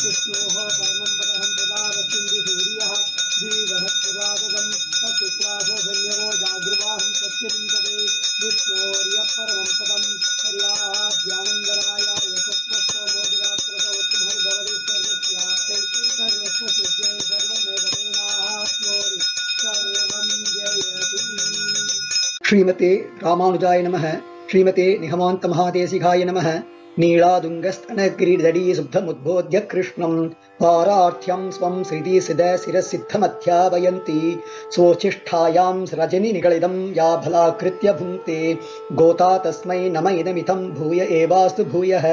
विष्णोः परमं पदहं प्रदारसिन्धुसूर्यः श्रीबृहत्पुरातकं तत्पुत्रासो धन्यवो जागृवाहं सत्यविंशते विष्णोर्यः परमं पदं पर्याभ्यानन्दराय यशस्वस्तो मोदिरात्रसोत्तमर्भवति सर्वस्याप्तै सर्वस्वसिद्ध्यै सर्वमेव तेनाप्नोति सर्वं जयति। श्रीमते रामानुजाय नमः। श्रीमते निगमान्त महादेशिकाय नमः। नीलादुङ्गस्तनगिरिदडी शुद्धमुद्बोध्य कृष्णं पारार्थ्यं स्वं शिरसिद्धमध्यापयन्ति स्वोच्छिष्ठायां रजनी निगलितं या भलाकृत्य भुङ्क्ते गोता तस्मै नम इदमितं भूय एवास्तु भूयः।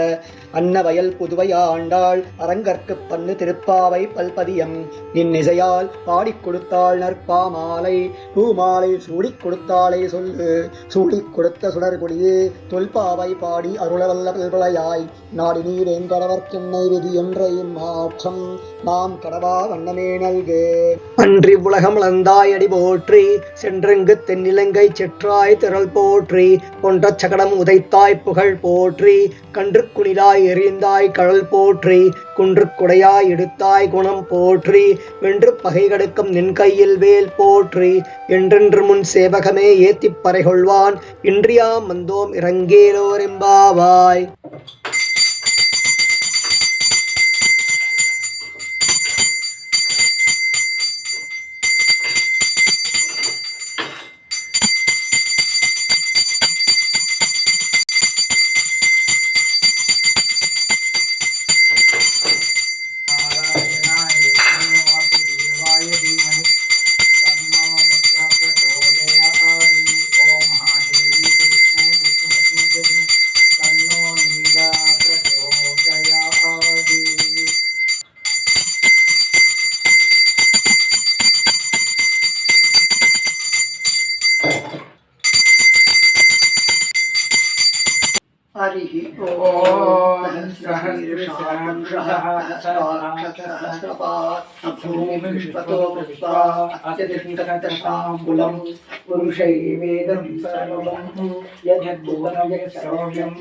अन्नवयल पुதுவையா ஆண்டாள் அரங்கற்கு பண்ணு திருப்பாவை பல்பதியம் இன்னிசையால் பாடிக் கொடுத்தாள் நற்பாமாலை பூமாலை சூடிக் கொடுத்தாளை சொல்லு சூடிக் கொடுத்த சுடர்கொடியே தொல்பாவை பாடி அருளவல்ல பல்பலையாய் நாடி நீரெங்கடவர்க்கென்னை விதி என்றையும் மாற்றம் நாம் கடவா வண்ணமே நல்கு. அன்றி உலகம் இழந்தாய் அடி போற்றி சென்றெங்கு தென்னிலங்கை செற்றாய் திரள் போற்றி பொன்ற சகடம் உதைத்தாய் புகழ் போற்றி கன்று குனிலாய் எறிந்தாய் கழல் போற்றி குன்று குடையாய் எடுத்தாய் குணம் போற்றி வென்று பகை கடுக்கும் நின் கையில் வேல் போற்றி என்றென்று முன் சேவகமே ஏத்திப் பறை கொள்வான் இன்றியாம் வந்தோம் இறங்கேலோர் எம்பாவாய். हरिः ओम सहस्रपात् अत्यतिष्ठतशाङ्कुलं पुरुषैवेदं सर्वं यद्भुवनं यत्सर्वं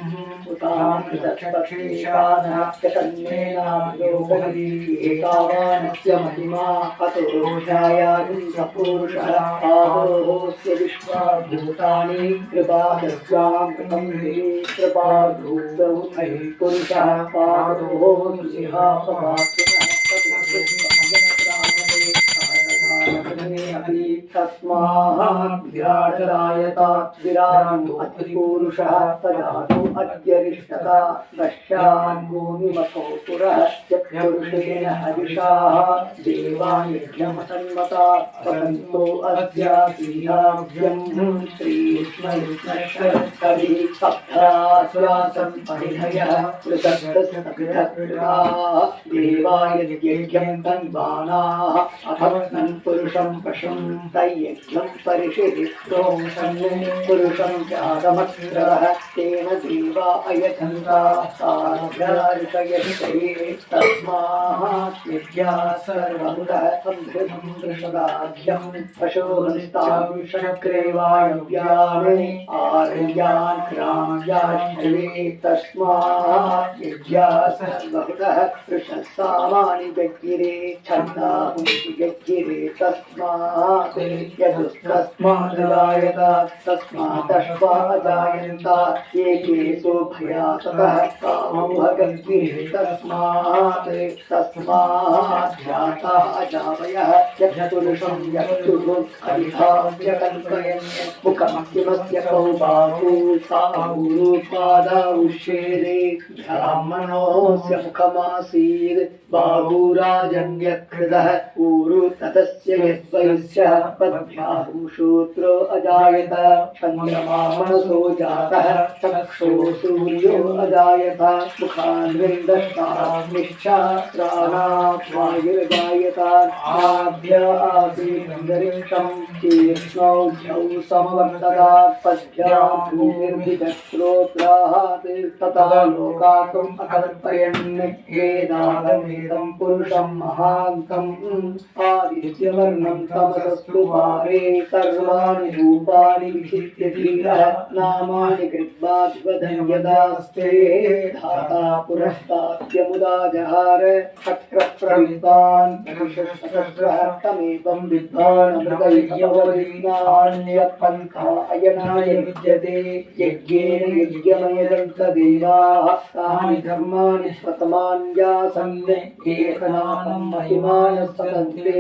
उतामृतक्षेषाधकन्नेनायोगरि एतावानस्य महिमा अतो जायाति सपुरुषः आहोस्य विश्वभूतानि कृपादस्यां कृतं कृपाधूतौ पुरुषः पादो तस्मात् विराटरायतात् विराटो अतिपुरुषः तदातु अद्यरिष्टता पश्चान् भूमिमतो पुरः यत्पुरुषेण हविषाः देवायज्ञमसन्मता पतन्तो अद्यासीहाभ्यं श्रीष्मयुष्मश्वरस्तभिः सप्ताश्वासं परिहयः पृथक्तस्तभिधकृताः देवायज्ञं तन्वानाः अथवन् पुरुषं पशुं तयज्ञं परिषिहित्रों पुरुषं चादमत्रः तेन देवा अयतन्ता साध्यार्षयते तस्मात् यज्ञा सर्वमुदः संहृतं दृषदाख्यं पशोहस्तांशक्रेवायव्यानि आर्यान् क्राम्याश्रये तस्मात् यज्ञा सर्वमुदः वृषस्तामानि जज्ञिरे छन्दांसि जज्ञिरे तस्मात् यदुस्तस्मादजायत तस्मादश्वा अजायन्त एकेषु भयाततः कामोहगन्तिरे तस्मात् जाता अजावयः यत्पुरुषं यत्पुरुषं हरिभाव्यकल्पयन् मुखमस्यमस्य कौ बाहू पादौषेदे ब्राह्मणोऽस्य मुखमासीत् बाहूराजन्यकृतः ऊरु ततस्य यद्वैश्यः पद्भ्याहुं शूद्रो अजायत चन्द्रमा मनसो जातः चक्षो सूर्यो अजायत मुखान्विन्दष्टाग्निश्चास्त्राणात् वायुर्जायत आद्य आसीदन्तरिक्षं शीर्ष्णौघ्यौ समवर्तता पद्भ्यां भूमिर्भिजत्रोत्राहात् तथा लोकातुम् अकल्पयन् वेदादवेदं पुरुषं महान्तम् आदित्यवर्णं तमसस्तु भावे सर्वाणि रूपाणि विचित्य धीरः नामानि कृत्वाधिपदं यदास्ते धाता पुरस्ताद्यमुदा जहार चक्रप्रविद्वान् पुरुषसहस्रः तमेवं विद्वान् अमृतैकवदीनान्यपन्था अयनाय विद्यते यज्ञेन यज्ञमयदन्तदेवाः तानि धर्माणि स्वतमान्यासन् एकनानं महिमानः सतन्ते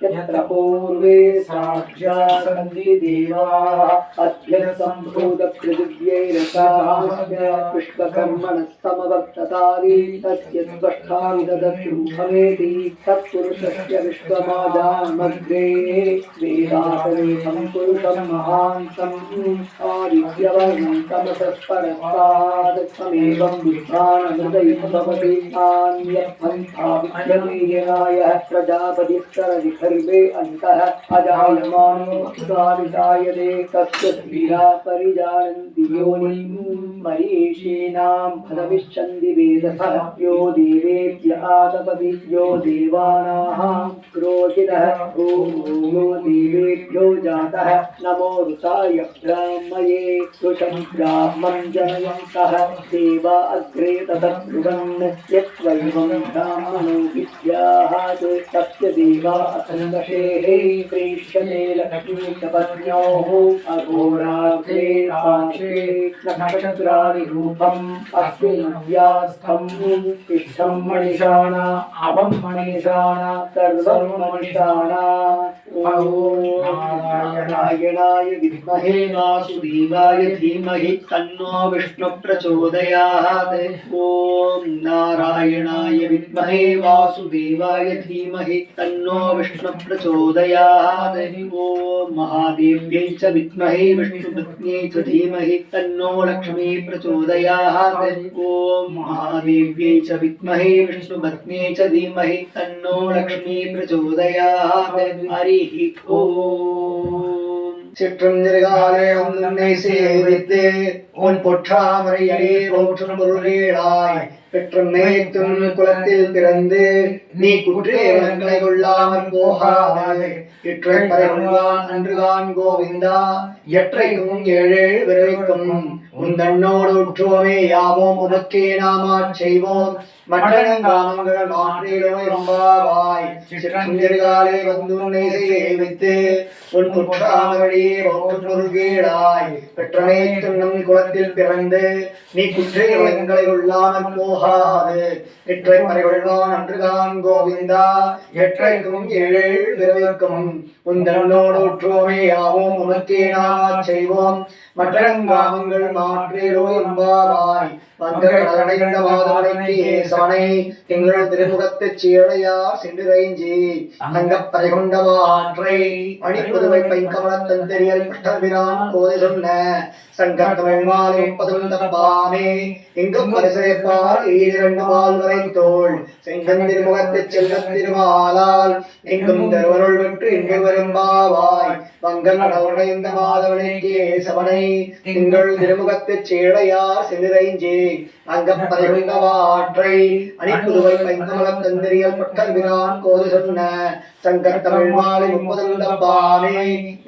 यत्र पूर्वे साक्षात् सन्ति देवाः अध्यसम्भूतपृथिव्यैरसाः विश्वकर्मणः समवर्ततादि तस्य स्पष्टाविदधत्रूपमेति तत्पुरुषस्य विश्वमादामग्रे वेदातमेकं पुरुषं महान्तं आदित्यवर्णं तमसः तमेवं विद्वानमृतैः भवति नान्यपन्था विद्यते प्रजापतिस्तरविखर्वे अन्तः अजायमानो भक्ताविजायते तस्य धीरा परिजानन्ति योनिं मरीषीणां फलमिच्छन्ति वेदसः यो देवेभ्य आतपति यो देवानां क्रोचितः यो देवेभ्यो जातः नमो ऋताय ब्राह्मये कृशं ब्राह्मं जनयन्तः देवा अग्रे ततब्रुवन् यत्त्वैवं ब्राह्मणो विद्यात् तस्य देवा असन्दशेः प्रेष्यते लक्ष्मीपत्न्योः अघोराग्रे साक्षे नक्षत्राणि रूपम् अस्मिन् व्यास्थं इष्टं मणिषाणा अवं मणिषाणा सर्वं मणिषाणा ॐ नारायणाय विद्महे वासुदेवाय धीमहि तन्नो विष्णु प्रचोदयात् ॐ नारायणाय विद्महे वासुदेवाय धीमहि तन्नो विष्णु प्रचोदयात् ॐ महादेव्यै च विद्महे विष्णुपत्न्यै च धीमहि तन्नो लक्ष्मी प्रचोदयात् ॐ महादेव्यै च विद्महे विष्णुपत्न्यै च धीमहि तन्नो लक्ष्मी प्रचोदयात् हरिः ॐ சிற்றஞ்செருகாலே உன்னை சேவித்து உன் பொற்றாமரையரே போற்றும் பொருளேடாய் பெற்ற மேய்த்தும் குலத்தில் பிறந்து நீ குற்றேவங்களை கொள்ளாமல் போகாதே இற்றை பரவான் அன்றுதான் கோவிந்தா எற்றைக்கும் ஏழேழு விரைக்கும் உன் தன்னோடு உற்றுவோமே யாவோம் உனக்கே நாமாச் செய்வோம் மற்றங்காமங்கள் மாற்றிடுமை ரொம்பாவாய் சிற்றஞ்செருகாலே வந்து உன்னை சேவித்து உன் பொற்றாமரையே போற்றும் பொருள்கேடாய் பெற்ற மேய்த்தும் குலத்தில் பிறந்து நீ குற்றேவங்களை கொள்ளாமல் போகாது இற்றை பரவான் அன்றுதான் கோவிந்தா எற்றைக்கும் ஏழேழு விரைக்கும் உந்தனோடு உற்றுவோமே யாவோம் உனக்கே நாமாச் செய்வோம் மற்றங்காமங்கள் மாற்றிடோ எம்பாவாய் வந்தடைந்த மாதவனைக்கு ஏசவனை திங்கள் திருமுகத்துச் சீழையார் சென்றிறைஞ்சி அங்கப் பறைகொண்டவாற்றை மணிப்புதுவை பைங்கமலத்தன் தெரியல் கிருஷ்ணபிரான் கோதை சொன்ன சங்கத்தமிழ் மாலை 30 தப்பாமே எங்கும் பரிசரைப்பார் ஈரண்டு மால் வரை தோள் செங்கன் திருமுகத்துச் செல்வத் திருமாலால் எங்கும் தருவருள் விட்டு இங்கு வரும்பாவாய் வங்கல் உடைந்த மாதவனைக்கு ஏசவனை திங்கள் திருமுகத்துச் சீழையார் சென்றிறைஞ்சி அங்கப் பறைகொண்டவாற்றை அணிப்புதுவை பைங்கமலம் தந்திரியல் பட்டர்பிரான் கோது சொன்ன சங்கத் தமிழ் மாலை 30 தப்பாமே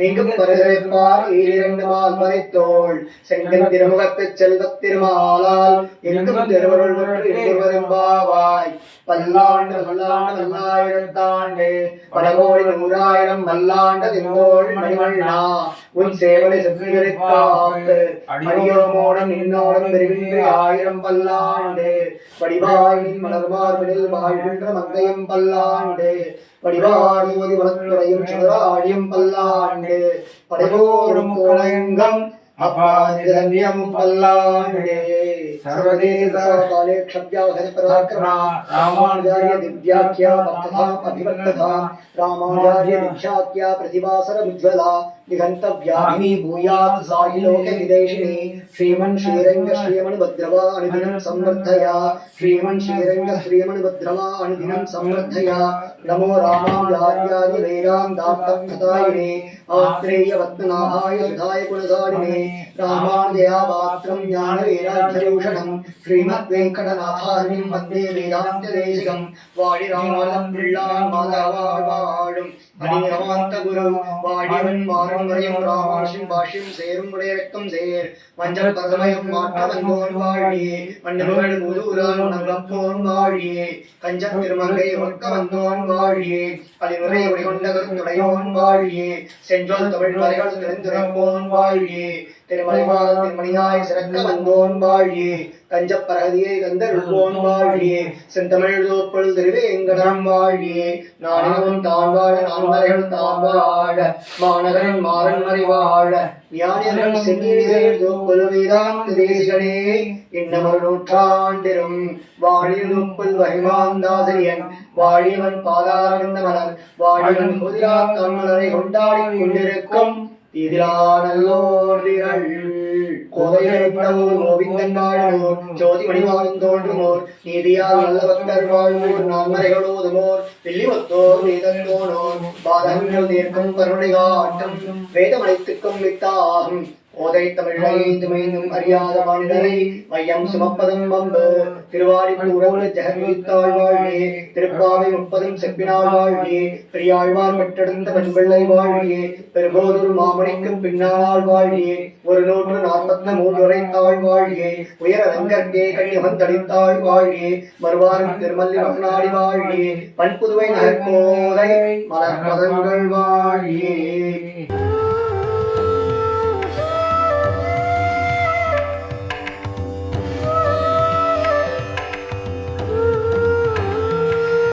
எங்கும் பரிசரைப்பார் ஈரண்டு மால் வரை தோள் செங்கன் திருமுகத்துச் செல்வத் திருமாலால் எங்கும் திருவருள் விட்டு இங்கு வரும்பாவாய் பல்லாண்டு பல்லாண்டு பல்லாயிரத்தாண்டு பல கோடி நூறாயிரம் பல்லாண்டு திங்கோள் மணிவண்ணா உன் சேவலை செவ்வியரைக்காத்து அடியோமோடும் நின்னோடும் பெருகின்ற 1000 பல்லாண்டு படிவாயின் மலர்மார்பினில் வாழ்கின்ற மங்கையும் பல்லாண்டு படிவாடி ஓதி வளத்துறையும் சுடராடியும் பல்லாண்டு படைபோடும் குலயங்கம் அபாதிரண்யம் பல்லாண்டே सर्वदेश काले क्षव्यावधि पराक्रमा रामानुजार्य दिव्याख्या भक्तथा अभिवर्तथा रामानुजार्य दीक्षाख्या प्रतिभासर उज्ज्वला निगन्तव्यामिनी भूयात् सायि लोके विदेशिनी श्रीमन् श्रीरङ्ग श्रीमणुभद्रवा अनुदिनं संवर्धया श्रीमन् श्रीरङ्ग श्रीमणुभद्रवा अनुदिनं संवर्धया नमो रामायार्याय वेदान्तार्थप्रदायिने आत्रेयवत्नाभाय सुधाय गुणधारिणे रामानुजया पात्रं ज्ञानवैराग्यभूषणं श्रीमद्वेङ्कटनाथार्यं वन्दे वेदान्तदेशिकं वाळि रामानन्दिल्लान् माधवाळ्वाळुं அடிநிறமாந்த குரு வாடிவன் மாறும் வரையும் ராமானுஷன் பாஷ்யம் சேரும் உடையக்கம் சேர் மஞ்சள் பதமயம் மாற்ற வந்தோன் வாழியே மண்டபங்கள் முதுகுலான் நங்கப்போன் வாழியே கஞ்சத் திருமங்கை ஒக்க வந்தோன் வாழியே அலிமுறை உடைகொண்ட கருத்துடையோன் வாழியே செஞ்சொல் தமிழ் மறைகள் திறந்துரைப்போன் வாழியே திருமலைமால் திருமணியாய் சிறக்க வந்தோன் வாழியே கஞ்சப்பரகதியை கந்தருள்வோன் வாழியே செந்தமிழ் தோப்புள் திருவேங்கடம் வாழியே நானினமும் தான் வாழ நான்மறைகள் தான் வாழ மாநகரன் மாறன் மறை வாழ ஞானியர்கள் சென்னீர்கள் தோப்புல் வேதாந்த தேசிகளே இன்னமர் நூற்றாண்டிரும் வாழில் தோப்புல் வகைமாந்தாசிரியன் வாழிவன் பாதாரவிந்த மலர் வாழிவன் புதிரா தன்மலரை கொண்டாடி கொண்டிருக்கும் இதிலானல்லோர்கள் கோதையற்படவோர் கோவிந்தன் வாழமோர் ஜோதி மணிவாழும் தோன்றுமோர் நீதியால் நல்ல பக்தர் வாழ்வோர் நான்மறைகளோதுமோர் வெள்ளிமத்தோர் வேதந்தோனோர் பாதங்கள் தீர்க்கும் கருணை காட்டும் வேதமனைத்துக்கும் வித்தாகும் ஓதை தமிழைந்துமைந்தும் அறியாத மாண்டரை மையம் சுமப்பதும் வம்பு திருவாடிக்கூறவு ஜெகவித்தாள் வாழ்வே திருப்பாவை முப்பதும் செப்பினாள் வாழ்வே பெரியாழ்வார் பெற்றெடுத்த பெண்பிள்ளை வாழ்வே பெரும்போதொரு மாமணிக்கும் பின்னாள் வாழ்வே 143 உரைத்தாள் வாழ்வே உயர ரங்கற்கே கண்ணியவன் தளித்தாள் வாழ்வே மறுவாரும் திருமல்லி மகனாடி வாழ்வே பண்புதுவை நகர்கோதை மலர்பதங்கள் வாழ்வே